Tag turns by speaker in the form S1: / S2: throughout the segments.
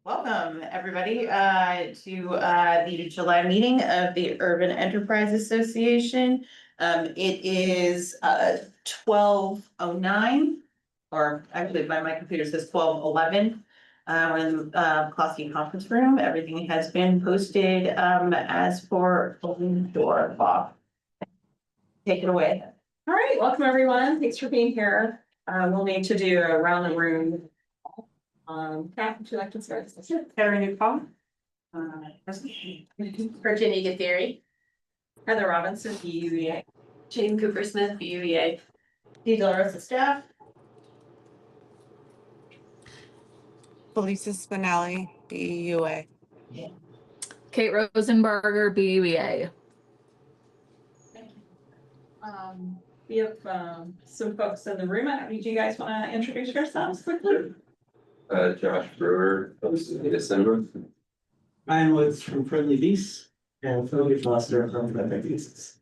S1: Welcome, everybody, to the July meeting of the Urban Enterprise Association. It is 12:09, or actually, my computer says 12:11. We're in the Kloski Conference Room. Everything has been posted as for open door law. Take it away.
S2: All right, welcome everyone. Thanks for being here. We'll need to do a round the room. Kat, would you like to start?
S1: Carrie Newcomb.
S3: Virginia Gatheri,
S2: Heather Robinson, BUEA.
S3: Jane Cooper Smith, BUEA.
S1: D. Dolores staff.
S4: Felisa Spinelli, BUA.
S5: Kate Rosenberger, BUEA.
S2: We have some folks in the room. Do you guys want to introduce yourselves quickly?
S6: Josh Brewer, December.
S7: Ryan Woods from Friendly Beasts and Philip Foster from Friendly Beasts.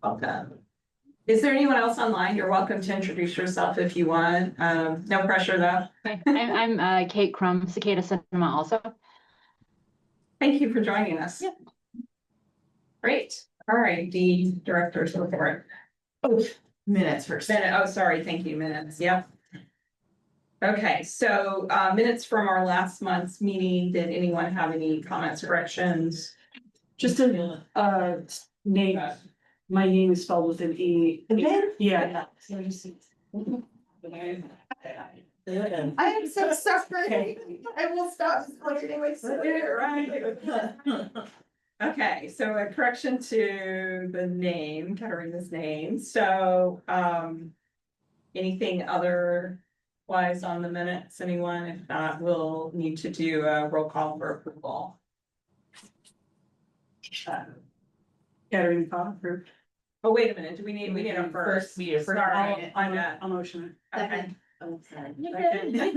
S2: Welcome. Is there anyone else online? You're welcome to introduce yourself if you want. No pressure though.
S8: I'm Kate Crum, Cicada Cinema also.
S2: Thank you for joining us.
S8: Yep.
S2: Great. All right, the director's report.
S1: Oh, minutes first.
S2: Sorry, thank you, minutes, yep. Okay, so minutes from our last month's meeting, did anyone have any comments, corrections?
S9: Just a name, my name is spelled with an E. Yeah.
S1: I am so sorry. I will stop explaining myself.
S2: Right. Okay, so a correction to the name, Katarina's name, so anything otherwise on the minutes, anyone? If not, we'll need to do a roll call for approval.
S9: Katarina Cobb approved.
S2: Oh, wait a minute, we need a first. Sorry,
S9: I'll motion it.
S2: Okay.
S3: Oh, sorry.
S2: Okay.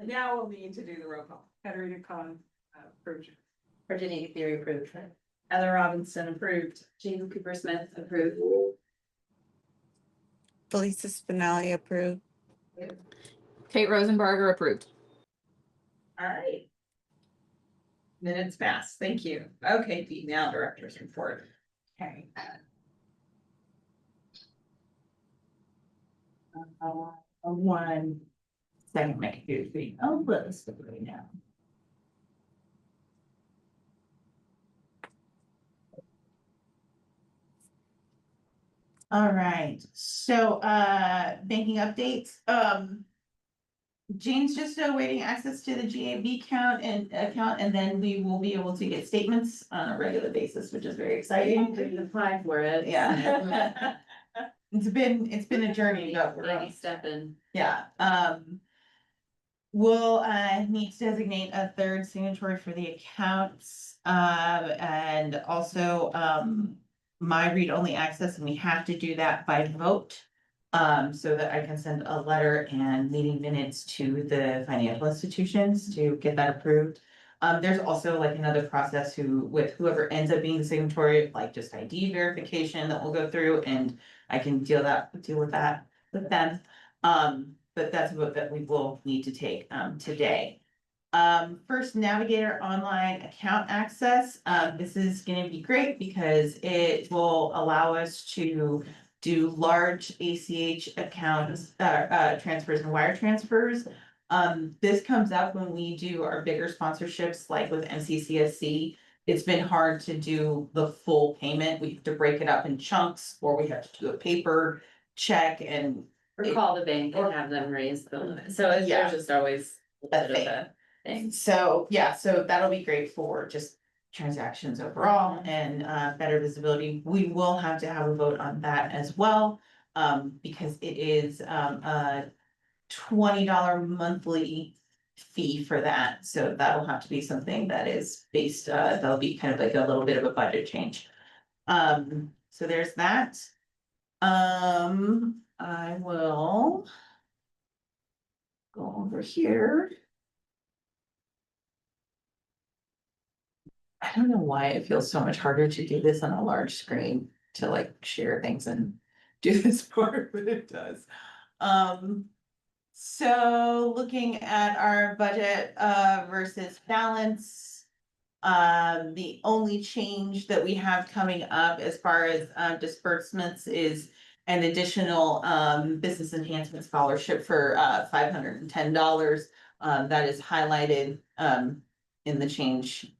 S2: Now we'll need to do the roll call.
S9: Katarina Cobb approved.
S3: Virginia Gatheri approved.
S2: Heather Robinson approved.
S3: Jane Cooper Smith approved.
S4: Felisa Spinelli approved.
S5: Kate Rosenberger approved.
S2: All right. Minutes passed, thank you. Okay, Dee, now director's report. Okay.
S1: One second, make it do. Oh, let's do it right now. All right, so banking updates. Jane's just awaiting access to the GAB account, and then we will be able to get statements on a regular basis, which is very exciting.
S3: We can apply for it.
S1: Yeah. It's been a journey, but we're
S3: Baby step in.
S1: yeah. We'll need to designate a third signatory for the accounts, and also my read-only access, and we have to do that by vote. So that I can send a letter and meeting minutes to the financial institutions to get that approved. There's also like another process with whoever ends up being the signatory, like just ID verification that we'll go through, and I can deal with that with them. But that's a vote that we will need to take today. First, Navigator online account access. This is gonna be great because it will allow us to do large ACH accounts, transfers and wire transfers. This comes up when we do our bigger sponsorships, like with NCCSC. It's been hard to do the full payment. We have to break it up in chunks, or we have to do a paper check and.
S3: Or call the bank and have them raise the limit. So there's just always a bit of a thing.
S1: So, yeah, so that'll be great for just transactions overall and better visibility. We will have to have a vote on that as well. Because it is a $20 monthly fee for that. So that'll have to be something that is based, that'll be kind of like a little bit of a budget change. So there's that. I will go over here. I don't know why it feels so much harder to do this on a large screen, to like share things and do this part, but it does. So looking at our budget versus balance. The only change that we have coming up as far as disbursements is an additional business enhancement scholarship for $510. That is highlighted in the change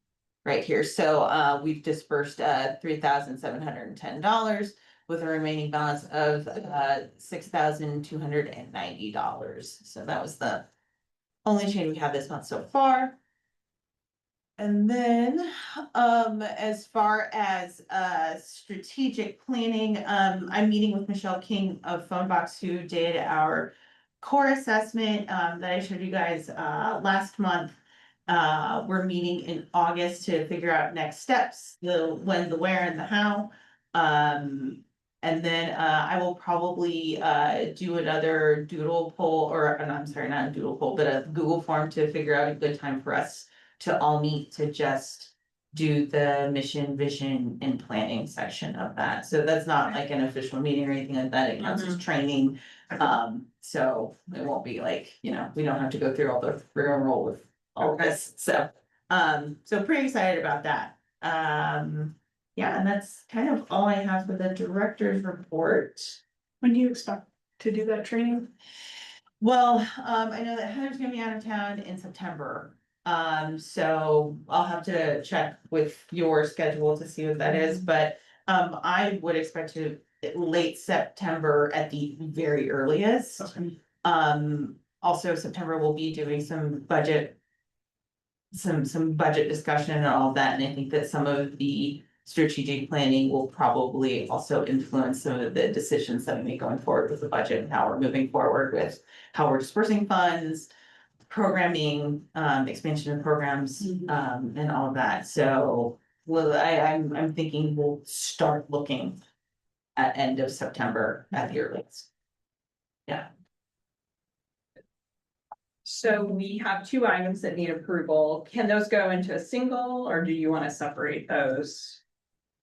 S1: right here. So we've dispersed $3,710 with a remaining balance of $6,290. So that was the only change we have this month so far. And then, as far as, strategic planning, I'm meeting with Michelle King of Phonebox, who did our core assessment, that I showed you guys, last month. We're meeting in August to figure out next steps, the when, the where, and the how. And then, I will probably, do another doodle poll, or, I'm sorry, not a doodle poll, but a Google form to figure out a good time for us to all meet to just do the mission, vision, and planning section of that. So that's not like an official meeting or anything like that. It counts as training. So it won't be like, we don't have to go through all the rigmarole with all this. So pretty excited about that. Yeah, and that's kind of all I have for the director's report.
S9: When do you expect to do that training?
S1: Well, I know that Heather's gonna be out of town in September. So I'll have to check with your schedule to see what that is, but I would expect to late September at the very earliest.
S9: Okay.
S1: Also September we'll be doing some budget. Some budget discussion and all of that, and I think that some of the strategic planning will probably also influence some of the decisions that we make going forward with the budget and how we're moving forward with how we're dispersing funds, programming, expansion of programs, and all of that. So, well, I'm thinking we'll start looking at end of September at the earliest.
S2: So we have two items that need approval. Can those go into a single, or do you want to separate those?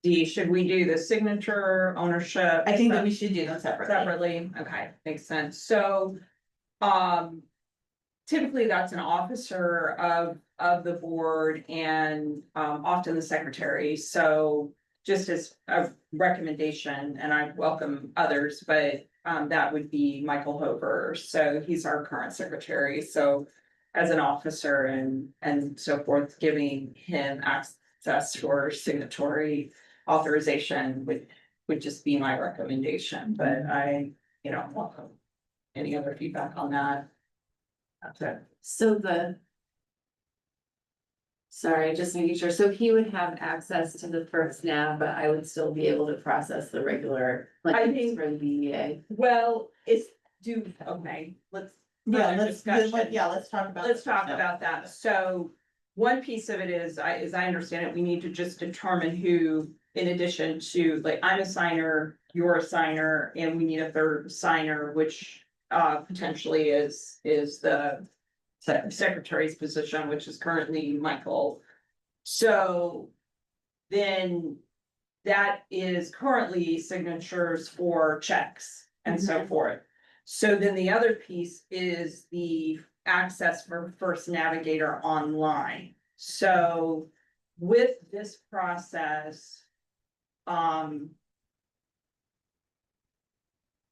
S2: Should we do the signature ownership?
S1: I think that we should do them separately.
S2: Separately, okay, makes sense. So, typically that's an officer of the board and, often the secretary. So just as a recommendation, and I welcome others, but, that would be Michael Hover. So he's our current secretary. So as an officer and so forth, giving him access for signatory authorization would just be my recommendation, but I, welcome any other feedback on that. Okay.
S3: So sorry, just making sure, so he would have access to the first nav, but I would still be able to process the regular,
S2: I
S3: like,
S2: think-
S3: for the BEA.
S2: Well, okay, let's.
S1: Yeah,
S2: further
S1: let's
S2: discussion.
S1: let's talk about.
S2: Let's talk about that. So one piece of it is, as I understand it, we need to just determine who, in addition to, like, I'm a signer, you're a signer, and we need a third signer, which potentially is the secretary's position, which is currently Michael. So then that is currently signatures for checks and so forth. So then the other piece is the access for First Navigator online. So with this process,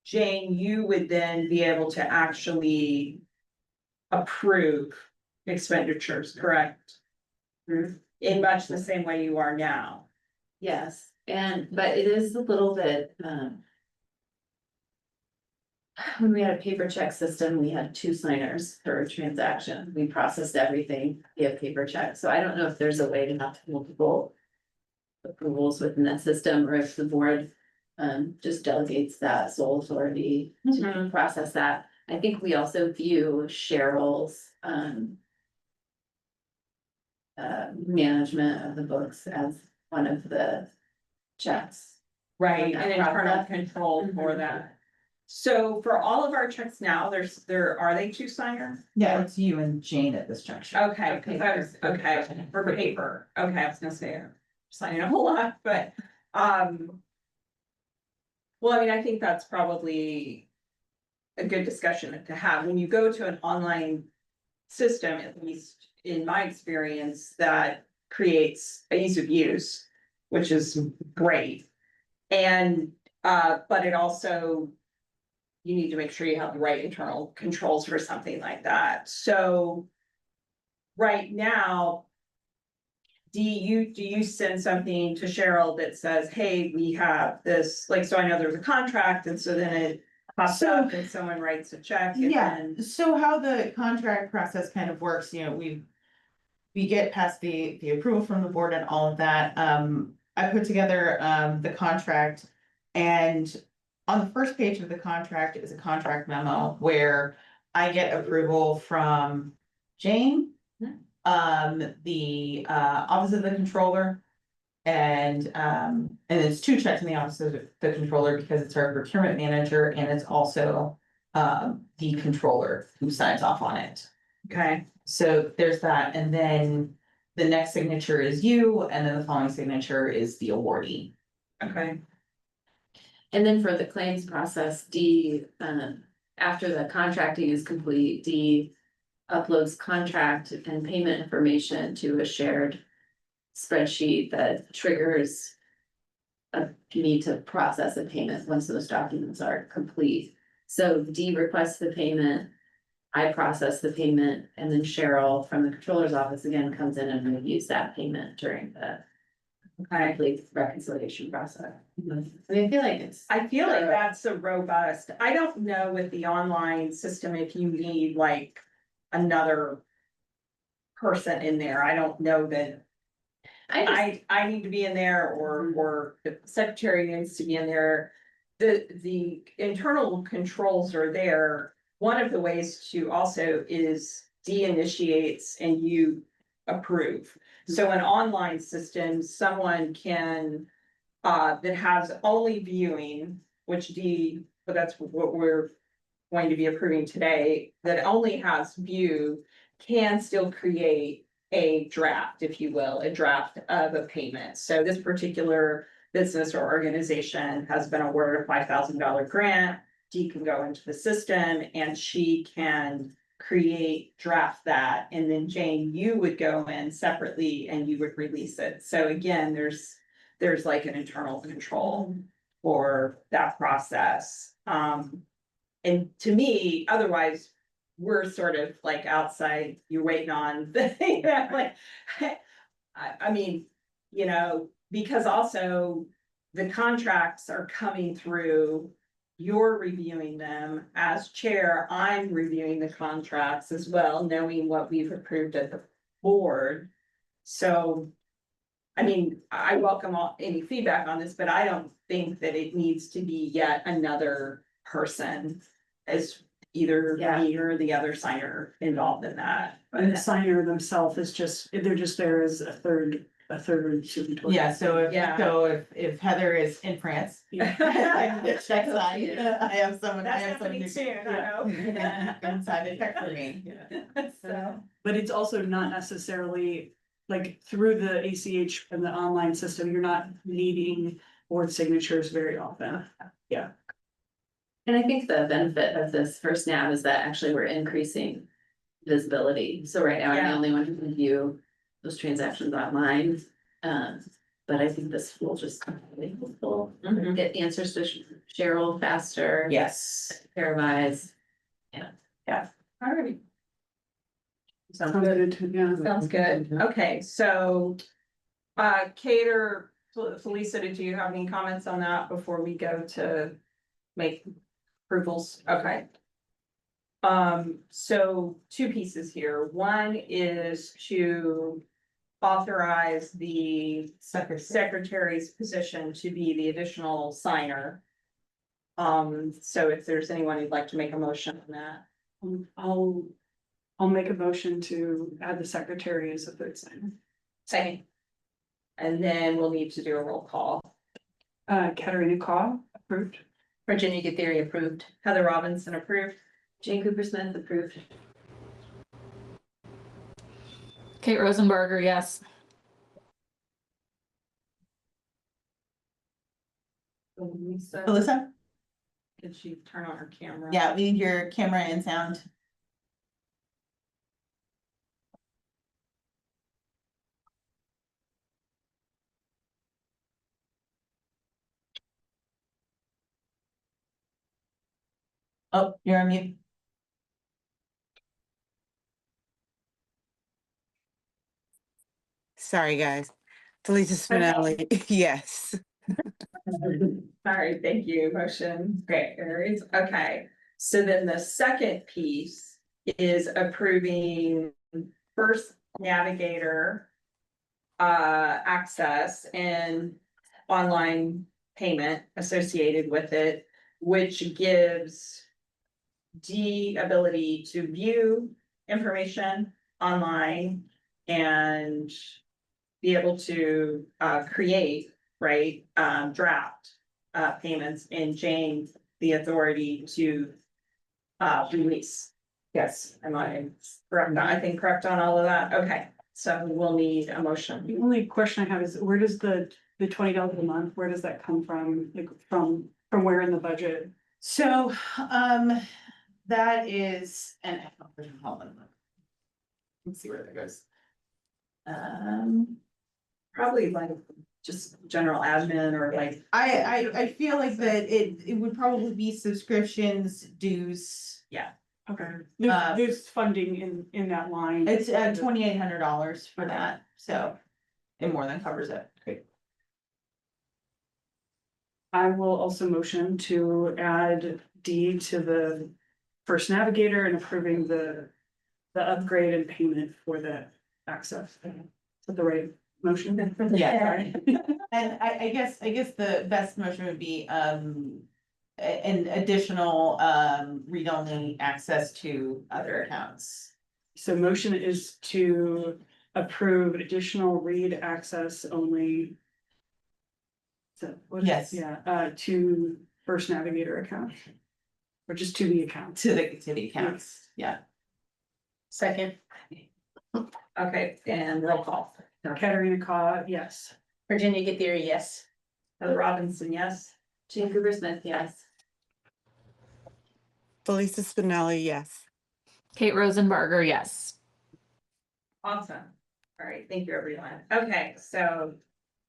S2: Jane, you would then be able to actually approve expenditures, correct? In much the same way you are now.
S3: Yes, but it is a little bit, when we had a paper check system, we had 2 signers per transaction. We processed everything via paper check. So I don't know if there's a way to have multiple approvals within that system, or if the board just delegates that sole authority to process that. I think we also view Cheryl's management of the books as one of the checks.
S2: Right,
S3: On
S2: and
S3: that
S2: internal
S3: process.
S2: control for that. So for all of our checks now, are they 2 signer?
S1: Yeah, it's you and Jane at this juncture.
S2: Okay, cause I was, okay, for paper, okay, I was gonna say, I'm signing a whole lot, but, well, I mean, I think that's probably a good discussion to have. When you go to an online system, at least in my experience, that creates a ease of use, which is great. And, but it also, you need to make sure you have the right internal controls for something like that. So right now, do you send something to Cheryl that says, hey, we have this, like, so I know there's a contract, and so then it pops up and someone writes a check and
S1: Yeah,
S2: then.
S1: so how the contract process kind of works, you know, we get past the approval from the board and all of that. I put together, the contract, and on the first page of the contract is a contract memo where I get approval from Jane, the, Office of the Controller, and it's two checks in the Office of the Controller because it's our procurement manager and it's also the controller who signs off on it.
S2: Okay,
S1: So there's that, and then the next signature is you, and then the following signature is the awardee.
S2: okay,
S3: And then for the claims process, D, after the contracting is complete, D uploads contract and payment information to a shared spreadsheet that triggers a need to process a payment once those documents are complete. So D requests the payment, I process the payment, and then Cheryl from the controller's office again comes in and reviews that payment during the
S2: okay.
S3: complete reconciliation process. I mean, I feel like it's.
S2: I feel like that's a robust, I don't know with the online system if you need like another person in there. I don't know that I need to be in there or the secretary needs to be in there. The internal controls are there. One of the ways to also is de-initiates and you approve. So an online system, someone can that has only viewing, but that's what we're going to be approving today, that only has view, can still create a draft, if you will, a draft of a payment. So this particular business or organization has been awarded a $5,000 grant. Dee can go into the system and she can draft that, and then Jane, you would go in separately and you would release it. So again, there's like an internal control for that process. And to me, otherwise, we're sort of like outside, you're waiting on the, you know, like, I mean, you know, because also the contracts are coming through, you're reviewing them as chair, I'm reviewing the contracts as well, knowing what we've approved at the board. So, I mean, I welcome any feedback on this, but I don't think that it needs to be yet another person as either me or the other signer involved in that.
S9: And the signer themselves is just, they're just there as a third signatory.
S1: Yeah, so
S2: Yeah.
S1: if Heather is in France.
S9: Yeah.
S1: I check sign, I have someone.
S2: That's happening soon, I hope.
S1: Can sign a check for me.
S2: So,
S9: But it's also not necessarily, like, through the ACH and the online system, you're not needing board signatures very often.
S3: And I think the benefit of this first nav is that actually we're increasing visibility. So right now, I'm the
S2: Yeah.
S3: only one who can view those transactions online. But I think this will just be helpful,
S2: Mhm.
S3: get answers to Cheryl faster.
S1: Yes.
S3: Pair of eyes.
S2: all right. Sounds
S9: Sounds
S2: good.
S9: good, yeah.
S2: Sounds good. Okay, so, Kate or Felisa, did you have any comments on that before we go to make approvals? Okay. So two pieces here. One is to authorize the secretary's position to be the additional signer. So if there's anyone who'd like to make a motion on that.
S9: I'll make a motion to add the secretary as a third signer.
S2: Second. And then we'll need to do a roll call.
S9: Katarina Kaw, approved.
S2: Virginia Guthrie approved. Heather Robinson approved.
S3: Jane Cooper Smith approved.
S5: Kate Rosenberger, yes.
S1: Alyssa?
S2: Did she turn on her camera?
S1: Yeah, leave your camera and sound. Oh, you're on mute.
S4: Sorry, guys. Talisa Spinelli, yes.
S2: Sorry, thank you, motion, great, carries, okay. So then the second piece is approving First Navigator. Access and online payment associated with it, which gives. The ability to view information online and be able to create, right, draft payments, and Jane the authority to release. Yes, am I correct? I think correct on all of that? Okay, so we'll need a
S9: The
S2: motion.
S9: only question I have is where does the $20 a month, where does that come from? Like from where in the budget?
S1: So, that is an. Hold on. Let's see where that goes.
S2: Probably like just general admin or like.
S1: I feel like that it would probably be subscriptions, dues.
S9: Okay,
S1: Uh,
S9: there's funding in that line.
S1: It's $2,800 for that, so it more than covers it. Great.
S9: I will also motion to add D to the First Navigator and approving the upgrade and payment for the access. Is that the right motion?
S1: Yeah.
S9: Sorry.
S1: And I guess the best motion would be an additional read-only access to other accounts.
S9: So motion is to approve additional read access only. So, what is-
S1: Yes.
S9: Yeah, to First Navigator account. Or just to the account.
S1: To the accounts, yeah.
S2: Second. Okay, and roll call.
S9: Katarina Kaw, yes.
S2: Virginia Gatheri, yes. Heather Robinson, yes.
S3: Jane Cooper Smith, yes.
S4: Talisa Spinelli, yes.
S5: Kate Rosenbarger, yes.
S2: Awesome. All right, thank you, everyone. Okay, so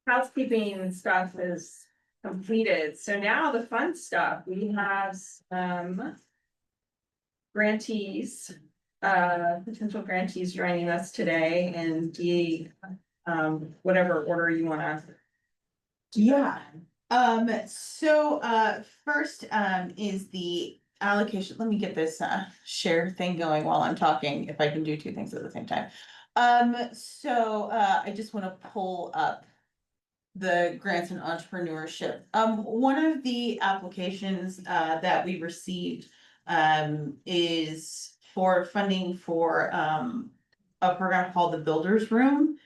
S2: housekeeping stuff is completed. So now the fun stuff, we have some grantees, potential grantees joining us today, and whatever order you wanna.
S1: Yeah, first, is the allocation, let me get this, share thing going while I'm talking, if I can do two things at the same time. I just wanna pull up the grants and entrepreneurship. One of the applications, that we received, is for funding for, a program called the Builders Room.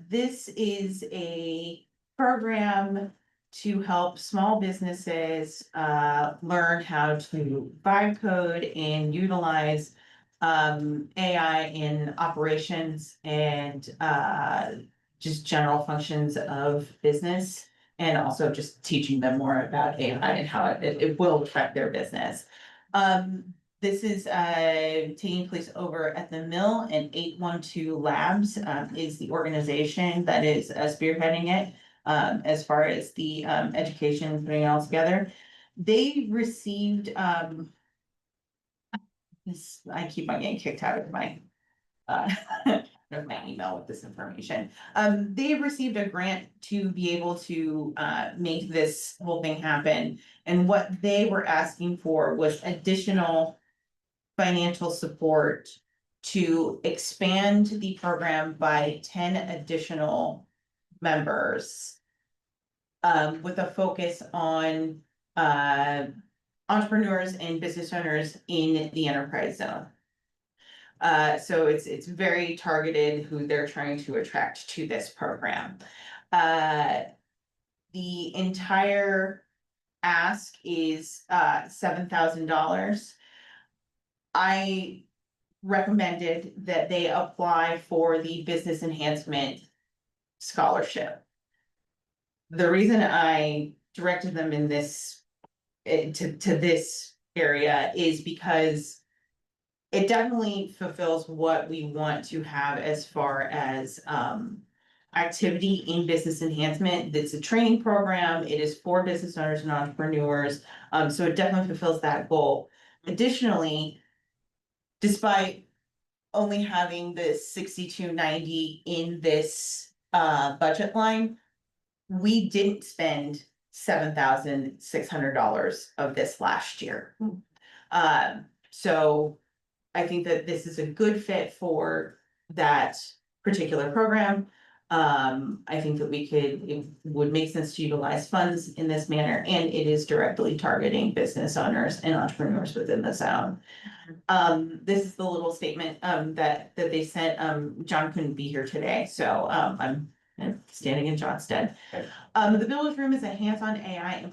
S1: This is a program to help small businesses learn how to vibe code and utilize AI in operations and just general functions of business, and also just teaching them more about AI and how it will affect their business. This is taking place over at the Mill, and 812 Labs is the organization that is spearheading it. As far as the education, putting it all together. They received this, I keep on getting kicked out of my of my email with this information. They received a grant to be able to make this whole thing happen. And what they were asking for was additional financial support to expand the program by 10 additional members. With a focus on entrepreneurs and business owners in the enterprise zone. So it's very targeted who they're trying to attract to this program. The entire ask is $7,000. I recommended that they apply for the business enhancement scholarship. The reason I directed them in this to this area is because it definitely fulfills what we want to have as far as, activity in business enhancement. It's a training program. It is for business owners and entrepreneurs. So it definitely fulfills that goal. Additionally, despite only having the 6290 in this budget line, we didn't spend $7,600 of this last year. So I think that this is a good fit for that particular program. I think that it would make sense to utilize funds in this manner, and it is directly targeting business owners and entrepreneurs within the zone. This is the little statement, that they sent. John couldn't be here today, so, I'm standing in John's stead. The Village Room is a hands-on AI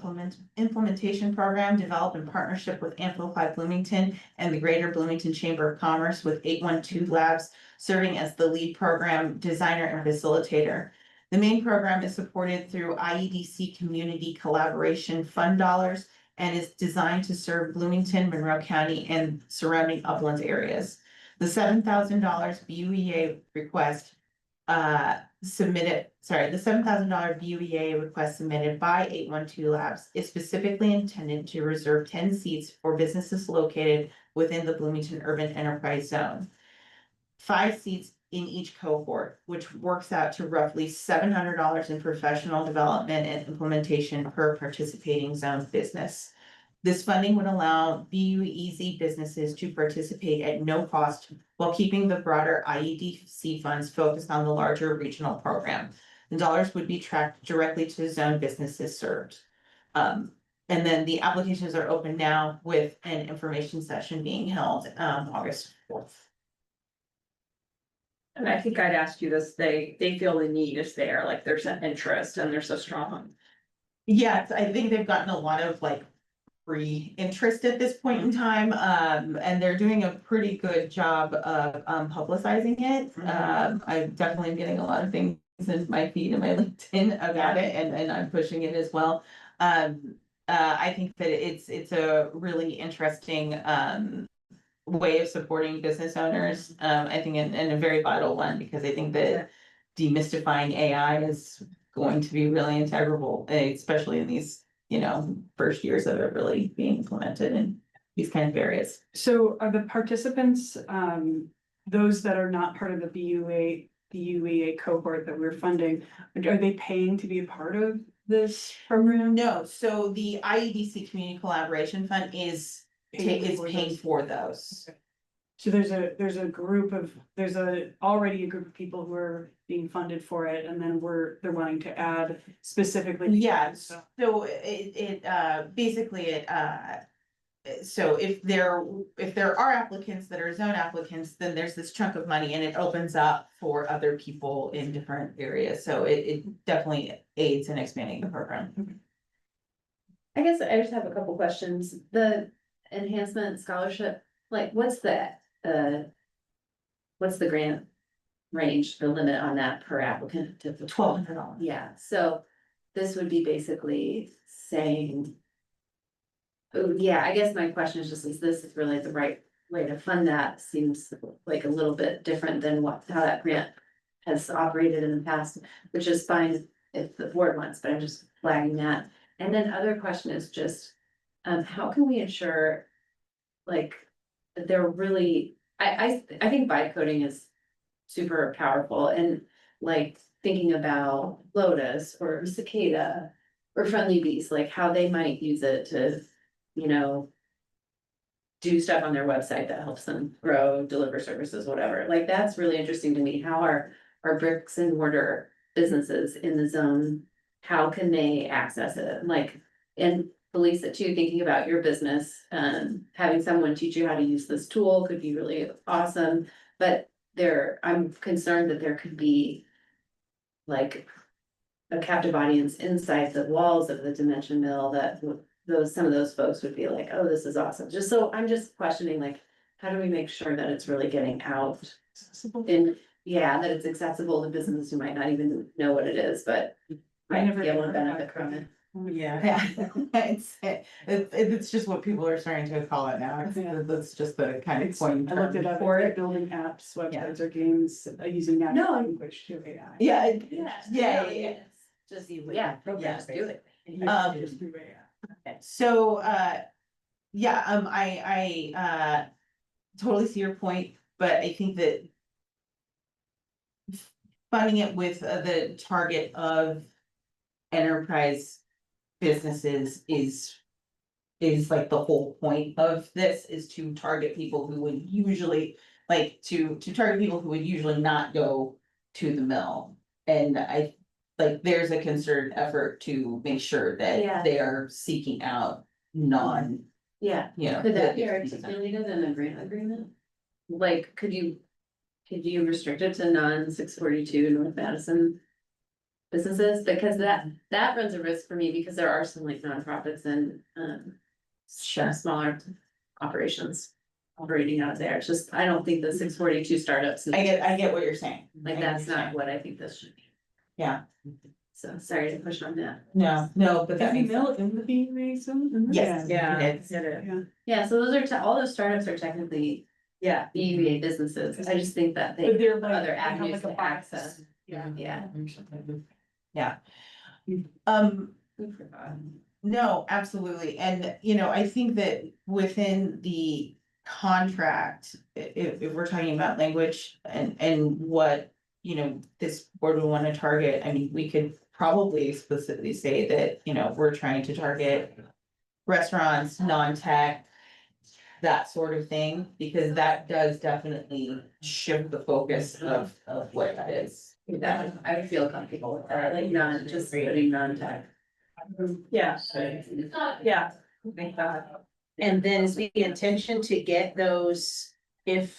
S1: implementation program developed in partnership with Amplify Bloomington and the Greater Bloomington Chamber of Commerce, with 812 Labs serving as the lead program designer and facilitator. The main program is supported through IEDC Community Collaboration Fund dollars and is designed to serve Bloomington, Monroe County, and surrounding uplands areas. The $7,000 BUEA request the $7,000 BUEA request submitted by 812 Labs is specifically intended to reserve 10 seats for businesses located within the Bloomington Urban Enterprise Zone. 5 seats in each cohort, which works out to roughly $700 in professional development and implementation per participating zone business. This funding would allow BUEZ businesses to participate at no cost while keeping the broader IEDC funds focused on the larger regional program. The dollars would be tracked directly to zone businesses served. And then the applications are open now, with an information session being held August 4th.
S2: And I think I'd asked you this, they feel the need is there, like there's an interest and they're so strong.
S1: Yes, I think they've gotten a lot of free interest at this point in time, and they're doing a pretty good job of publicizing it. I definitely am getting a lot of things in my feed and my LinkedIn about it, and I'm pushing it as well. I think that it's a really interesting way of supporting business owners. I think and a very vital one, because I think that demystifying AI is going to be really integral, especially in these first years of it really being implemented in these kind of areas.
S9: So are the participants, those that are not part of the BUEA cohort that we're funding, are they paying to be a part of this program?
S1: No, so the IEDC Community Collaboration Fund is paying for those.
S9: Okay. So there's already a group of people who are being funded for it, and then they're wanting to add specifically.
S1: Yeah, so it basically so if there are applicants that are zone applicants, then there's this chunk of money, and it opens up for other people in different areas. So it definitely aids in expanding the program.
S3: I guess I just have a couple questions. The enhancement scholarship, what's the grant range, the limit on that per applicant to
S1: $1,200.
S3: Yeah, so this would be basically saying. Oh, yeah, I guess my question is just, is this really the right way to fund that? Seems like a little bit different than how that grant has operated in the past, which is fine if the board wants, but I'm just flagging that. And then other question is just, how can we ensure that they're really, I think vibe coding is super powerful, and thinking about Lotus or Cicada or Friendly Bees, how they might use it to, do stuff on their website that helps them grow, deliver services, whatever. That's really interesting to me. How are bricks and mortar businesses in the zone, how can they access it? And Felisa too, thinking about your business, having someone teach you how to use this tool could be really awesome. But I'm concerned that there could be a captive audience inside the walls of the Dimension Mill that some of those folks would be like, oh, this is awesome. I'm just questioning, how do we make sure that it's really getting out? And that it's accessible to businesses who might not even know what it is, but
S9: I never
S3: be able to
S9: heard
S3: benefit
S9: about
S3: from
S9: that.
S3: it.
S1: Yeah, it's just what people are starting to call it now.
S9: Yeah.
S1: That's just the kind of point
S9: I looked it up,
S1: for
S9: for
S1: it.
S9: building apps, websites or games using natural language to AI.
S1: Yeah,
S3: Yeah. Just, yeah, programs do it.
S9: Just through AI.
S1: So, yeah, I totally see your point, but I think that funding it with the target of enterprise businesses is like the whole point of this, is to target people who would usually, like, to target people who would usually not go to the mill. And I, like, there's a concerted effort to make sure
S3: Yeah.
S1: that they are seeking out non,
S3: Yeah,
S1: you know.
S3: could that be articulated in a grant agreement? Like, could you restrict it to non-642 North Madison businesses? Because that runs a risk for me, because there are some like nonprofits and
S1: Sure.
S3: smaller operations operating out of there. It's just, I don't think the 642 startups.
S1: I get what you're saying. I
S3: Like,
S1: get
S3: that's
S1: what you're
S3: not
S1: saying.
S3: what I think this should be.
S1: Yeah,
S3: So sorry to push on that.
S1: no, but that makes sense.
S9: in the BUA zone?
S1: Yes.
S2: Yeah.
S1: It's-
S2: It is.
S9: Yeah,
S3: Yeah, so those are, all those startups are technically
S2: Yeah.
S3: BUA businesses. I just think that
S9: but
S3: they
S9: they're
S3: have
S9: like,
S3: other
S9: they have
S3: avenues
S9: like a
S3: to
S9: box.
S3: access.
S9: Yeah.
S3: Yeah.
S1: Yeah.
S3: Food for thought.
S1: No, absolutely, and you know, I think that within the contract, if we're talking about language and what, you know, this board would want to target, I mean, we could probably explicitly say that, you know, we're trying to target restaurants, non-tech, that sort of thing, because that does definitely shift the focus of what that is.
S3: That, I would feel comfortable with that, like just putting non-tech.
S2: Yeah. Yeah. I think that.
S10: And then is the intention to get those, if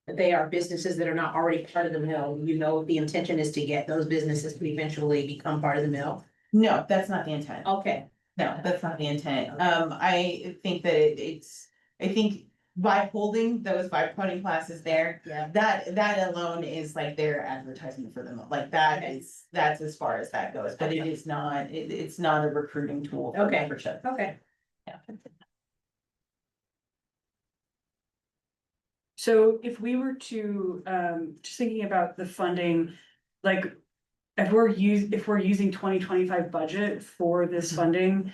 S10: they are businesses that are not already part of the mill, you know, the intention is to get those businesses to eventually become part of the mill?
S1: No, that's not the intent.
S10: Okay,
S1: No, that's not the intent. I think that I think by holding those vibe coding classes there,
S10: yeah.
S1: that alone is like their advertisement for them. Like that's as far as that goes, but it is not, it's not a recruiting tool for
S10: Okay.
S1: membership.
S10: Okay.
S9: So if we were to, just thinking about the funding, like. If we're using 2025 budget for this funding.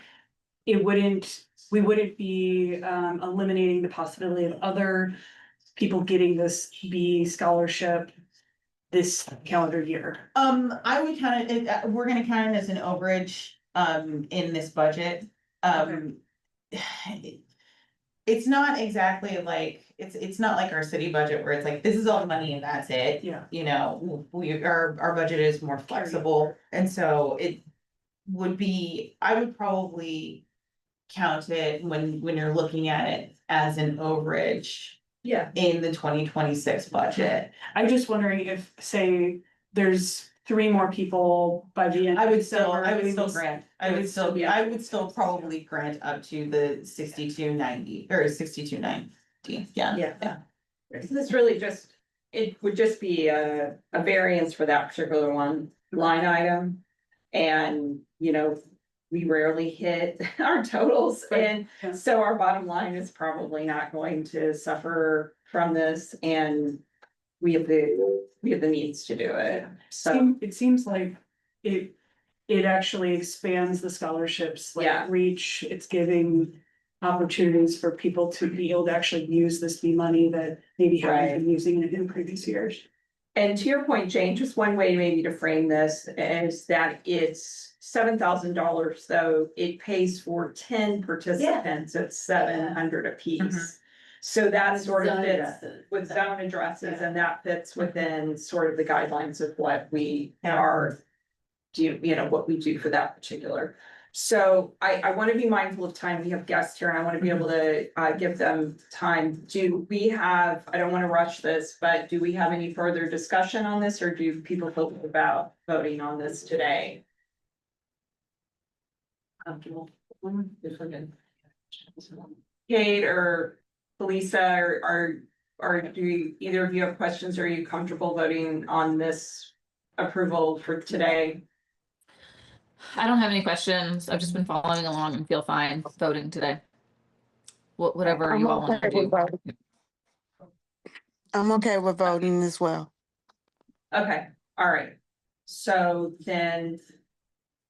S9: We wouldn't be eliminating the possibility of other people getting this B scholarship. This calendar year.
S1: I would count it, we're gonna count it as an overage, in this budget. It's not exactly like, it's not like our city budget where it's like, this is all the money and that's it.
S9: Yeah.
S1: You know, our budget is more flexible, and so it would be, I would probably count it when you're looking at it as an overage
S2: Yeah.
S1: in the 2026 budget.
S9: I'm just wondering if, say, there's 3 more people by the end.
S1: I
S9: of
S1: would still
S9: December,
S1: grant,
S9: it would still be-
S1: I would still probably grant up to the 6290 or 6290, yeah.
S2: Yeah. This really just, it would just be a variance for that particular line item. And, you know, we rarely hit our totals, and
S9: Yeah.
S2: so our bottom line is probably not going to suffer from this, and we have the means to do it, so.
S9: It seems like it actually expands the scholarships, like
S2: Yeah.
S9: reach, it's giving. Opportunities for people to be able to actually use this B money that maybe haven't been using it in previous years.
S2: And to your point, Jane, just one way maybe to frame this is that it's $7,000, though it pays for 10 participants at $700 apiece. So that sort of
S3: Zone
S2: fits
S3: addresses.
S2: with zone addresses, and that fits within sort of the guidelines of what we are. You know, what we do for that particular. So I want to be mindful of time. We have guests here and I want to be able to give them time. Do we have, I don't want to rush this, but do we have any further discussion on this, or do people feel good about voting on this today? Comfortable. Kate or Felisa, or do either of you have questions? Are you comfortable voting on this approval for today?
S5: I don't have any questions. I've just been following along and feel fine voting today. Whatever you all want to do.
S4: I'm okay with voting as well.
S2: Okay, all right. So then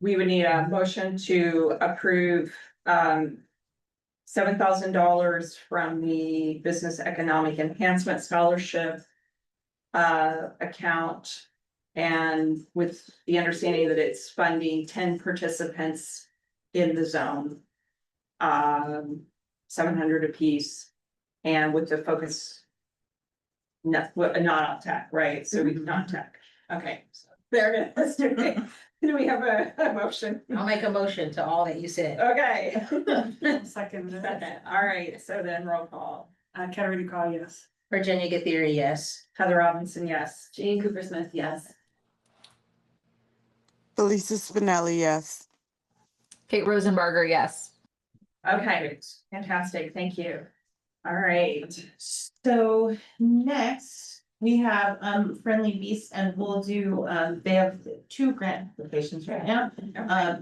S2: we would need a motion to approve $7,000 from the Business Economic Enhancement Scholarship account. And with the understanding that it's funding 10 participants in the zone. 700 apiece, and with the focus. Not on tech, right? So we not tech. Okay, so there it is. Do we have a motion?
S10: I'll make a motion to all that you said.
S2: Okay.
S9: Second,
S2: Second, all right, so then roll call.
S9: Katarina Call, yes.
S10: Virginia Gatheri, yes.
S2: Heather Robinson, yes.
S3: Jane Cooper Smith, yes.
S4: Felisa Spinelli, yes.
S5: Kate Rosenbarger, yes.
S2: Okay, fantastic, thank you. All right,
S1: So next, we have Friendly Beasts, and we'll do, they have 2 grant applications right now.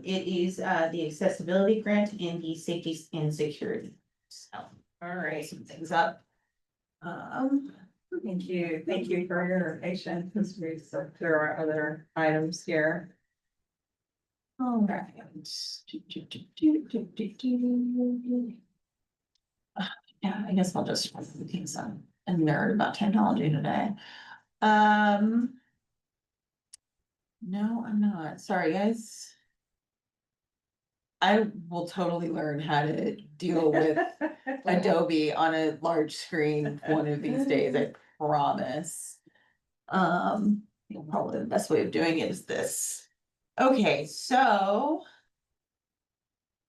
S1: It is the accessibility grant and the safety and security. So,
S2: all right,
S1: some things up.
S2: thank you for your patience, because we sort through our other items here.
S1: All right. Yeah, I guess I'll just because I'm a nerd about technology today. No, I'm not. Sorry, guys. I will totally learn how to deal with Adobe on a large screen one of these days, I promise. Probably the best way of doing it is this. Okay, so.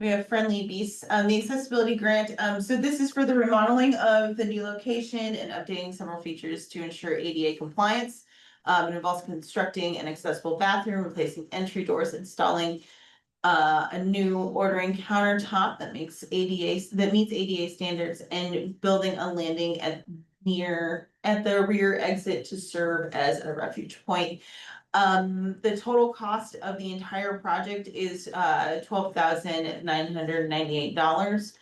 S1: We have Friendly Beasts, the accessibility grant, so this is for the remodeling of the new location and updating several features to ensure ADA compliance. It involves constructing an accessible bathroom, replacing entry doors, installing a new ordering countertop that meets ADA standards, and building a landing at the rear exit to serve as a refuge point. The total cost of the entire project is $12,998.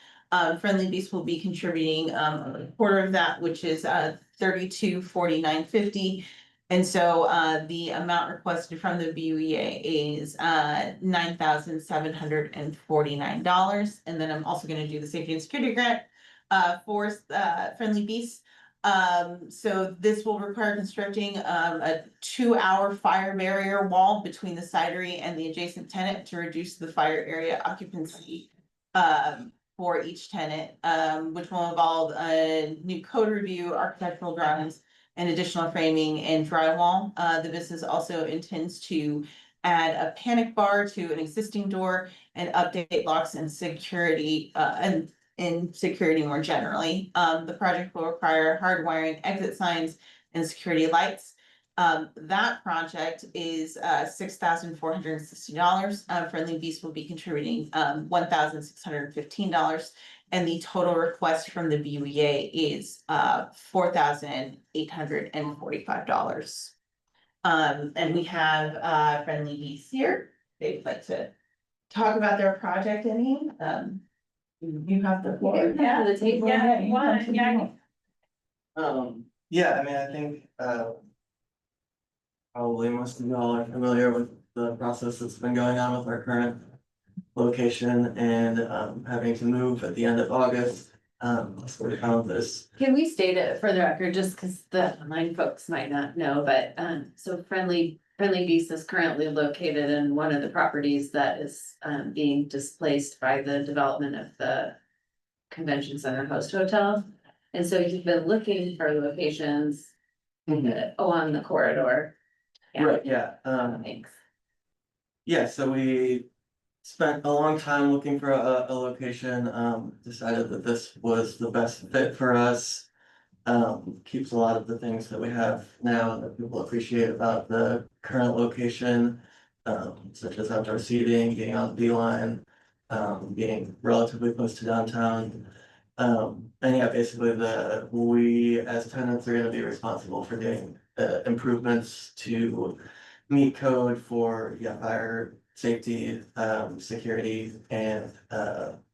S1: Friendly Beast will be contributing a quarter of that, which is $32,4950. And so the amount requested from the BUEA is $9,749. And then I'm also going to do the safety and security grant for Friendly Beasts. So this will require constructing a 2-hour fire barrier wall between the cidery and the adjacent tenant to reduce the fire area occupancy for each tenant, which will involve a new code review, architectural drawings, and additional framing and drywall. The business also intends to add a panic bar to an existing door and update locks and security and security more generally. The project will require hardwiring exit signs and security lights. That project is $6,460. Friendly Beast will be contributing $1,615. And the total request from the BUEA is $4,845. And we have Friendly Beast here. They'd like to talk about their project, any. You have the floor.
S2: Yeah,
S3: the table.
S2: yeah, one, yeah.
S7: Yeah, I mean, I think, probably most of y'all are familiar with the process that's been going on with our current location and, having to move at the end of August. So we found this.
S3: Can we state it for the record, just because the online folks might not know, but, so Friendly Beast is currently located in one of the properties that is, being displaced by the development of the convention center host hotel. And so you've been looking for locations along the corridor. Yeah.
S7: Right, yeah,
S3: Thanks.
S7: yeah, so we spent a long time looking for a location, decided that this was the best fit for us. Keeps a lot of the things that we have now that people appreciate about the current location. Such as outdoor seating, being on the beeline, being relatively close to downtown. And yeah, basically we as tenants are gonna be responsible for doing improvements to meet code for, fire, safety, security, and,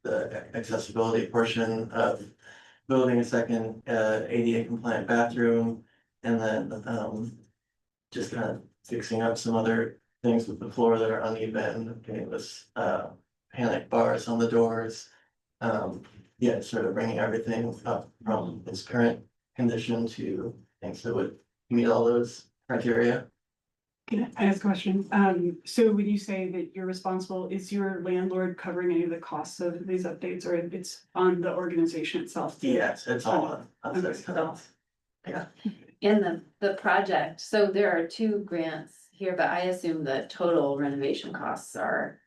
S7: the accessibility portion of building a second, ADA compliant bathroom, and then, just kind of fixing up some other things with the floor that are uneven, getting this, panic bars on the doors. Sort of bringing everything up from its current condition to things that would meet all those criteria.
S9: Can I ask a question? So when you say that you're responsible, is your landlord covering any of the costs of these updates, or it's on the organization itself?
S7: Yes, it's all on their stuff.
S3: And the project, so there are two grants here, but I assume the total renovation costs are.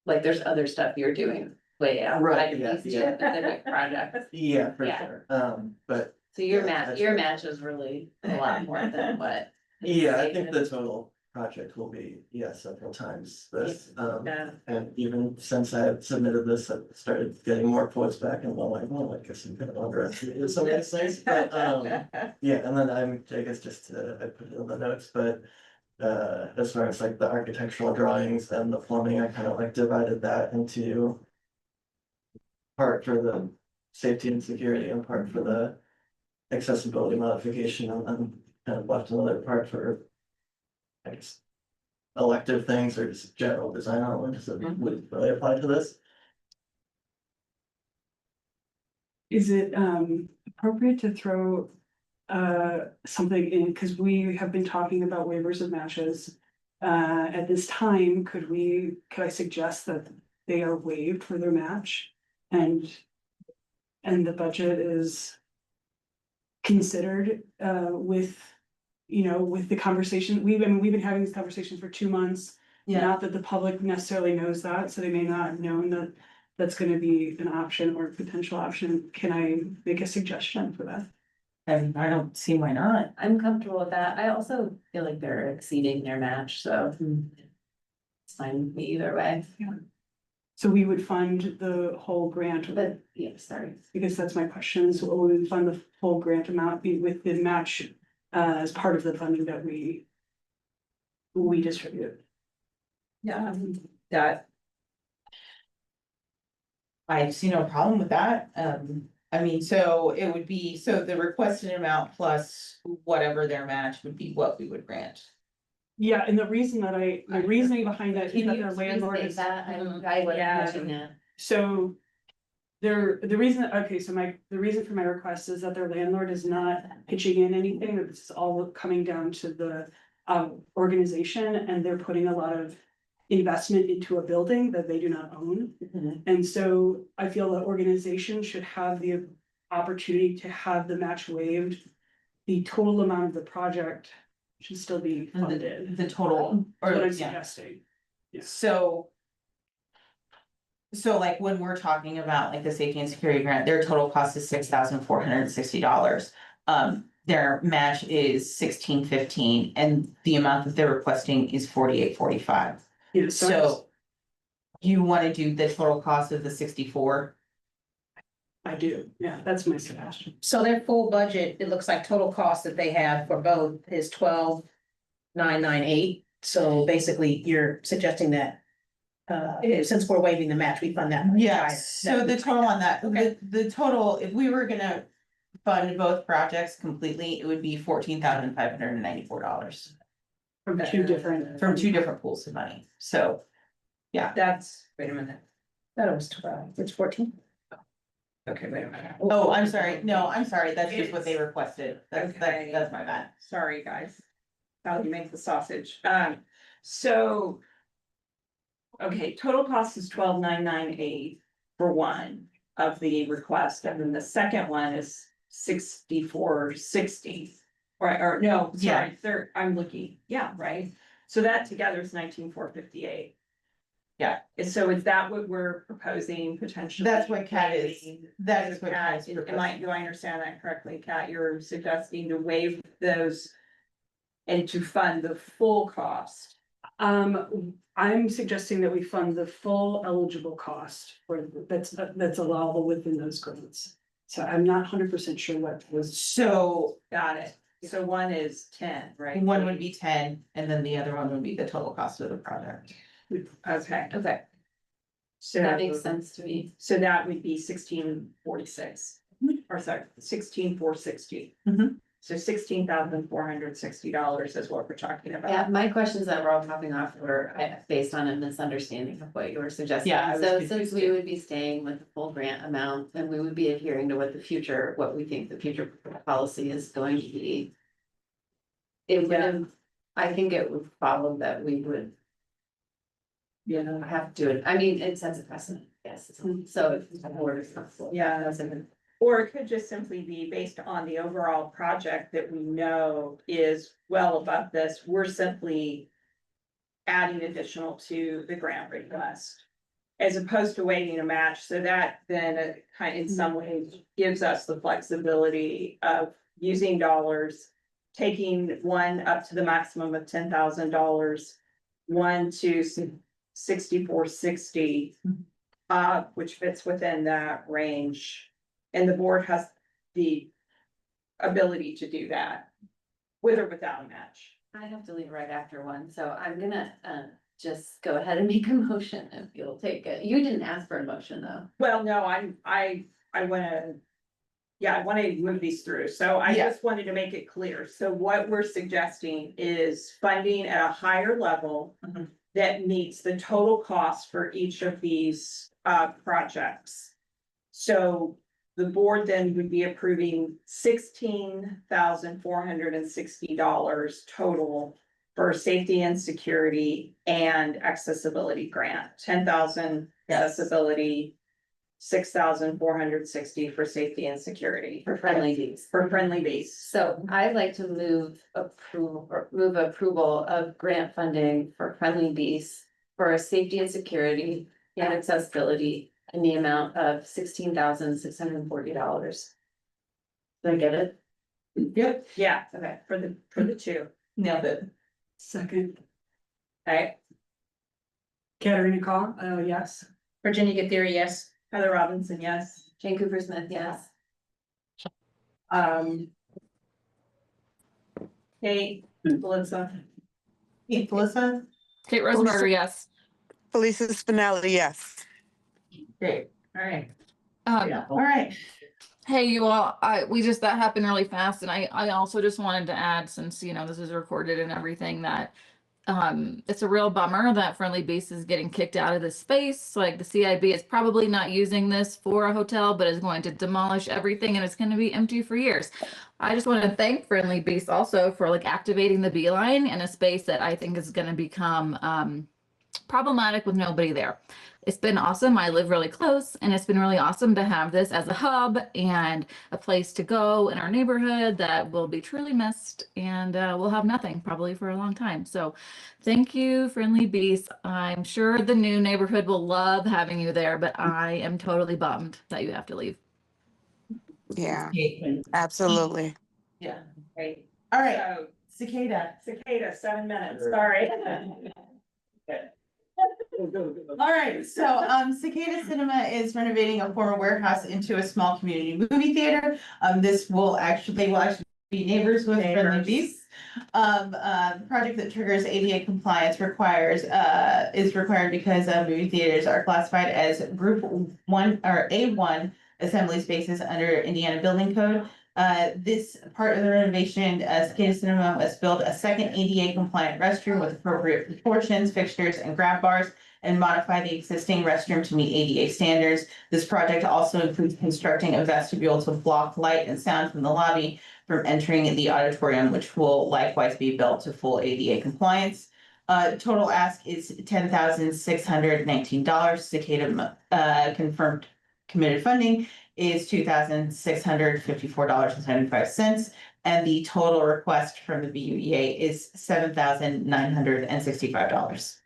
S3: Like, there's other stuff you're doing way out.
S7: Right,
S3: These two
S7: yeah.
S3: specific projects.
S7: Yeah, for
S3: Yeah.
S7: sure, but
S3: So your
S7: Yeah,
S3: match is really a lot more than what.
S7: yeah, I think the total project will be, several times this,
S3: Yeah.
S7: and even since I have submitted this, I've started getting more quotes back and I'm like, well, I guess I'm kind of underestimated some of these things, but, yeah, and then I guess just, I put it in the notes, but. As far as like the architectural drawings and the plumbing, I kind of like divided that into. Part for the safety and security and part for the accessibility modification, and then kind of left another part for. I guess. Elective things or just general design elements that would really apply to this.
S9: Is it appropriate to throw something in, because we have been talking about waivers of matches. At this time, could I suggest that they are waived for their match? And the budget is considered with, with the conversation, we've been having these conversations for 2 months. Not that the public necessarily knows that, so they may not have known that that's gonna be an option or a potential option. Can I make a suggestion for that?
S1: And I don't see why not.
S3: I'm comfortable with that. I also feel like they're exceeding their match, so. It's fine with me either way.
S9: So we would fund the whole grant,
S3: But, yeah, sorry.
S9: because that's my question, so we would fund the full grant amount be with the match as part of the funding that we distribute.
S2: Yeah, that,
S1: I see no problem with that. I mean, so it would be, so the requested amount plus whatever their match would be what we would grant.
S9: Yeah, and the reason that the reasoning behind that is
S3: Can
S9: that
S3: you
S9: their landlord
S3: restate
S9: is,
S3: that?
S1: Mm-hmm.
S3: I wasn't
S2: Yeah.
S3: catching that.
S9: so. The reason for my request is that their landlord is not pitching in anything, that this is all coming down to the organization, and they're putting a lot of investment into a building that they do not own. And so I feel the organization should have the opportunity to have the match waived. The total amount of the project should still be funded.
S1: The total,
S9: That's what
S1: or
S9: I'm
S1: yeah,
S9: suggesting.
S1: so. So like when we're talking about like the safety and security grant, their total cost is $6,460. Their match is $1,615 and the amount that they're requesting is $48.45.
S9: Yeah,
S1: So. You wanna do the total cost of the 64?
S9: I do, yeah, that's my suggestion.
S10: So their full budget, it looks like total cost that they have for both is 12,998. So basically, you're suggesting that. Since we're waiving the match, we fund that.
S1: Yes, so the total on that,
S10: Okay.
S1: the total, if we were gonna fund both projects completely, it would be $14,594
S9: From two different.
S1: from two different pools of money, so.
S2: that's, wait a minute.
S10: That was 12, it's 14.
S2: Okay, wait a minute.
S1: Oh, I'm sorry, no, I'm sorry, that's just what they requested,
S2: Okay.
S1: that's my bad.
S2: Sorry, guys. How do you make the sausage? So. Okay, total cost is 12,998 for one of the requests, and then the second one is 6460. Right, or no,
S1: Yeah.
S2: sorry, third, I'm looking, yeah, right, so that together is 19,458.
S1: Yeah.
S2: And so is that what we're proposing potentially?
S1: That's what Kat is, that is what
S2: Kat,
S1: Kat is
S2: do I understand that correctly, Kat? You're suggesting to waive those and to fund the full cost.
S9: I'm suggesting that we fund the full eligible cost for, that's allowable within those grants. So I'm not 100% sure what was.
S1: So,
S2: Got it. So one is 10, right?
S1: One would be 10, and then the other one would be the total cost of the project.
S2: Okay,
S3: Okay,
S2: so
S3: that makes sense to me.
S2: So that would be 1646, or sorry, 16,460.
S1: Mhm.
S2: So $16,460 is what we're talking
S3: Yeah,
S2: about.
S3: my questions that were all popping off were based on a misunderstanding of what you were suggesting.
S1: Yeah, I was
S3: So
S1: confused
S3: since we
S1: too.
S3: would be staying with the full grant amount, then we would be adhering to what we think the future policy is going to be. It would have, I think it would follow that we would. You know, have to do it. I mean, it sets a precedent, yes, so if we're responsible.
S2: Yeah.
S3: That's a-
S2: Or it could just simply be based on the overall project that we know is well above this. We're simply adding additional to the grant request. As opposed to waiting a match, so that then in some ways gives us the flexibility of using dollars. Taking one up to the maximum of $10,000, one to 6460. Which fits within that range, and the board has the ability to do that. With or without a match.
S3: I have to leave right after one, so I'm gonna just go ahead and make a motion if you'll take it. You didn't ask for a motion though.
S2: Well, no, I wanna. Yeah, I wanna move these through, so I
S1: Yeah.
S2: just wanted to make it clear, so what we're suggesting is funding at a higher level.
S1: Mhm.
S2: That meets the total cost for each of these projects. So the board then would be approving $16,460 total. For safety and security and accessibility grant, 10,000 accessibility. 6,460 for safety and security.
S3: For friendly use.
S2: For friendly base.
S3: So I'd like to move approval of grant funding for Friendly Beasts for safety and security and accessibility in the amount of $16,640. Did I get it?
S1: Yep,
S2: Yeah,
S3: Okay.
S2: for the two,
S1: nailed it.
S9: Second,
S2: okay,
S9: Katerina Call, yes.
S10: Virginia Gatheri, yes.
S2: Heather Robinson, yes.
S3: Jane Cooper Smith, yes.
S2: Kate, Melissa,
S1: Hey, Melissa?
S5: Kate Rosenberger, yes.
S4: Felisa Spinelli, yes.
S1: Great,
S2: all right.
S1: all right.
S5: Hey, you all, that happened really fast, and I also just wanted to add, since, this is recorded and everything, that it's a real bummer that Friendly Beast is getting kicked out of this space. Like, the CIB is probably not using this for a hotel, but is going to demolish everything, and it's going to be empty for years. I just want to thank Friendly Beast also for activating the beeline in a space that I think is going to become problematic with nobody there. It's been awesome. I live really close, and it's been really awesome to have this as a hub and a place to go in our neighborhood that will be truly missed, and we'll have nothing probably for a long time. So thank you, Friendly Beast. I'm sure the new neighborhood will love having you there, but I am totally bummed that you have to leave.
S4: Yeah, absolutely.
S1: Yeah,
S2: Great.
S1: all right,
S2: So
S1: cicada.
S2: cicada, 7 minutes, sorry.
S1: All right, so Cicada Cinema is renovating a former warehouse into a small community movie theater. They will actually be neighbors with Friendly
S2: Neighbors.
S1: Beasts. Project that triggers ADA compliance is required because movie theaters are classified as group 1 or A1 assembly spaces under Indiana Building Code. This part of the renovation, Cicada Cinema must build a second ADA compliant restroom with appropriate proportions, fixtures, and grab bars, and modify the existing restroom to meet ADA standards. This project also includes constructing a vestibule to block light and sound from the lobby from entering the auditorium, which will likewise be built to full ADA compliance. Total ask is $10,619. Cicada confirmed committed funding is $2,654.75, and the total request from the BUEA is $7,965.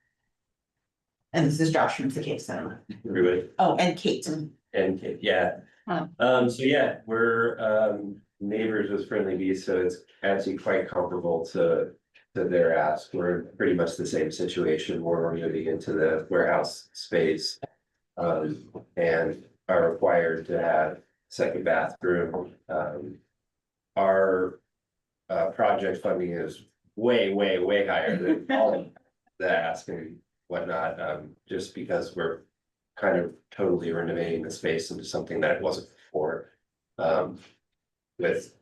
S1: And this is Josh from Cicada Cinema.
S6: Everybody,
S1: Oh, and Kate.
S6: and Kate, yeah.
S1: Oh.
S6: So yeah, we're neighbors with Friendly Beast, so it's actually quite comparable to their ask. We're in pretty much the same situation where we're moving into the warehouse space. And are required to have second bathroom. Our project funding is way higher than all of the ask and whatnot, just because we're kind of totally renovating the space into something that it wasn't before. With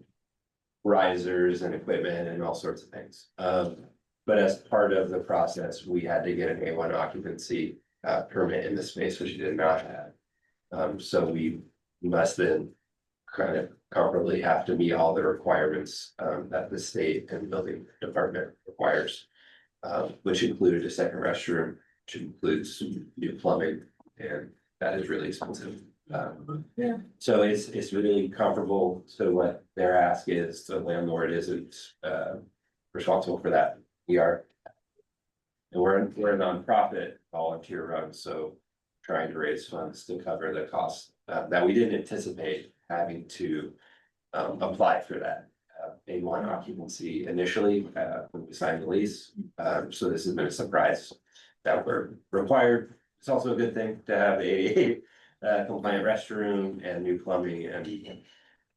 S6: risers and equipment and all sorts of things. But as part of the process, we had to get an A1 occupancy permit in the space, which we did not have. So we must then kind of comparably have to meet all the requirements that the state and building department requires. Which included a second restroom, which includes new plumbing, and that is really expensive. So it's really comparable to what their ask is. The landlord isn't responsible for that. We are. And we're a nonprofit volunteer run, so trying to raise funds to cover the costs that we didn't anticipate having to apply for that. A1 occupancy initially when we signed the lease. So this has been a surprise that we're required. It's also a good thing to have a compliant restroom and new plumbing, and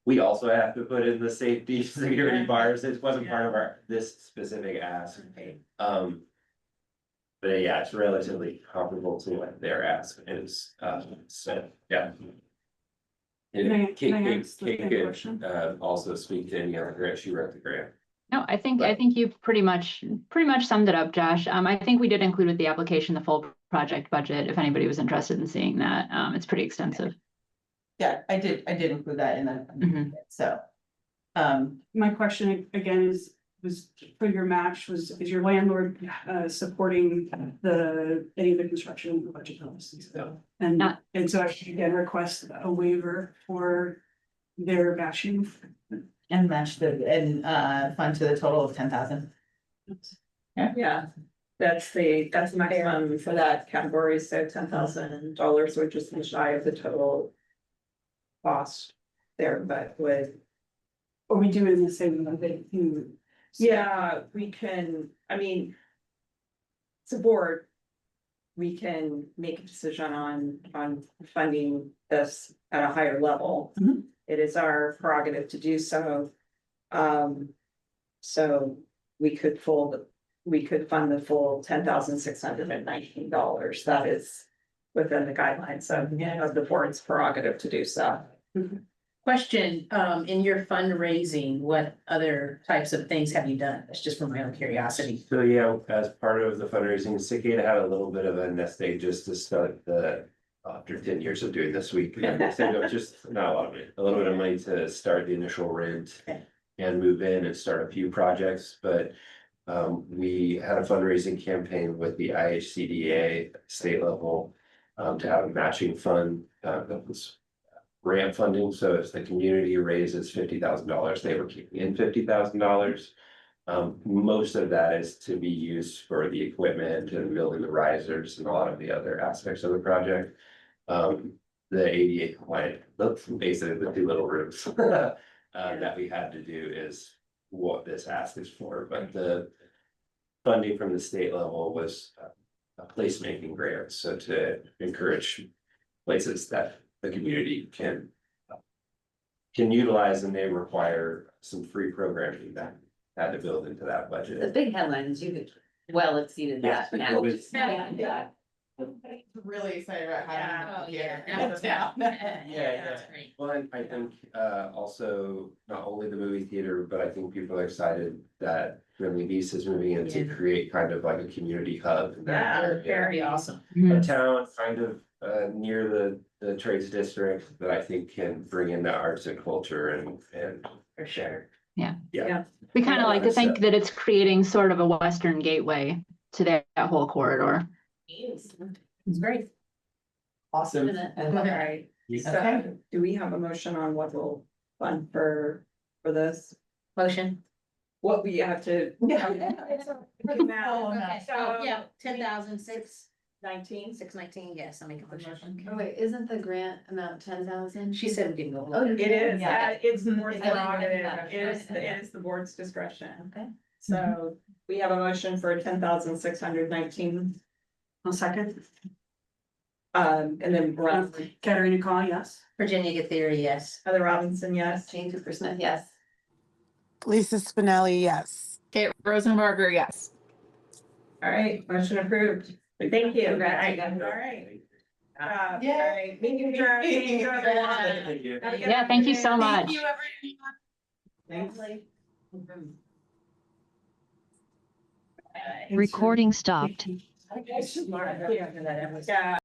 S6: we also have to put in the safety security bars. It wasn't part of this specific ask. But yeah, it's relatively comparable to what their ask is. So yeah.
S9: Can I
S6: And Kate
S9: ask the same
S6: could
S9: question?
S6: also speak to any other grant. She wrote the grant.
S8: No, I think
S6: Right.
S8: you've pretty much summed it up, Josh. I think we did include with the application, the full project budget, if anybody was interested in seeing that. It's pretty extensive.
S1: Yeah, I did include that in the,
S8: Mhm.
S1: so.
S9: My question again was for your match, is your landlord supporting any of the construction budget policies?
S6: No.
S9: And
S8: Not-
S9: so I should again request a waiver for their matching.
S1: And match fund to the total of 10,000.
S2: Yeah, that's the maximum for that category, so $10,000, which is shy of the total cost there, but with.
S9: Or we do it in the same way.
S2: Yeah, we can, I mean. It's a board. We can make a decision on funding this at a higher level.
S1: Mhm.
S2: It is our prerogative to do so. So we could fund the full $10,619. That is within the guidelines of the board's prerogative to do so.
S10: Question, in your fundraising, what other types of things have you done? That's just for my own curiosity.
S6: So yeah, as part of the fundraising, Cicada had a little bit of a nest egg just to start after 10 years of doing this week. So it was just not a lot of money, a little bit of money to start the initial rent.
S10: Okay.
S6: And move in and start a few projects, but we had a fundraising campaign with the IHCDA state level to have a matching fund that was grant funding. So if the community raises $50,000, they were keeping in $50,000. Most of that is to be used for the equipment and building the risers and a lot of the other aspects of the project. The ADA compliant, basically the 2 little rooms. That we had to do is what this ask is for, but the funding from the state level was a placemaking grant, so to encourage places that the community can utilize, and they require some free programming that had to build into that
S3: The
S6: budget.
S3: big headline is you could well exceeded that.
S6: Yeah, it was-
S3: Yeah.
S1: Really excited about having.
S10: Yeah.
S6: Yeah. Well, I think also not only the movie theater, but I think people are excited that Friendly Beast is moving in to
S10: Yeah.
S6: create kind of like a community hub. in that
S10: Yeah,
S6: area.
S10: very awesome.
S6: A town kind of near the trades district that I think can bring in the arts and culture and.
S10: For sure.
S8: We kind of like to think that it's creating sort of a western gateway to that whole corridor.
S10: It's great.
S1: Awesome.
S2: Alright, so do we have a motion on what we'll fund for this?
S10: Motion.
S2: What we have to.
S10: So, yeah, 10,619, 619, yes, I make a motion.
S3: Oh, wait, isn't the grant amount 10,000?
S10: She said we didn't go.
S3: Oh,
S2: It is,
S1: Yeah.
S2: it's the board's
S10: I didn't write
S2: prerogative,
S10: that.
S2: it is the board's discretion.
S10: Okay.
S2: So we have a motion for 10,619,
S9: I'll second.
S2: and then
S9: Katarina Call, yes.
S10: Virginia Gatheri, yes.
S2: Heather Robinson, yes.
S3: Jane Cooper Smith, yes.
S4: Lisa Spinelli, yes.
S5: Kate Rosenbarger, yes.
S2: All right, motion approved. Thank you. All right. All right, meeting adjourned. Thank you, everyone.
S7: Thank you.
S2: Have a good
S8: Yeah, thank you so
S2: afternoon.
S8: much.
S1: Thanks.
S11: Recording stopped.
S2: Yeah.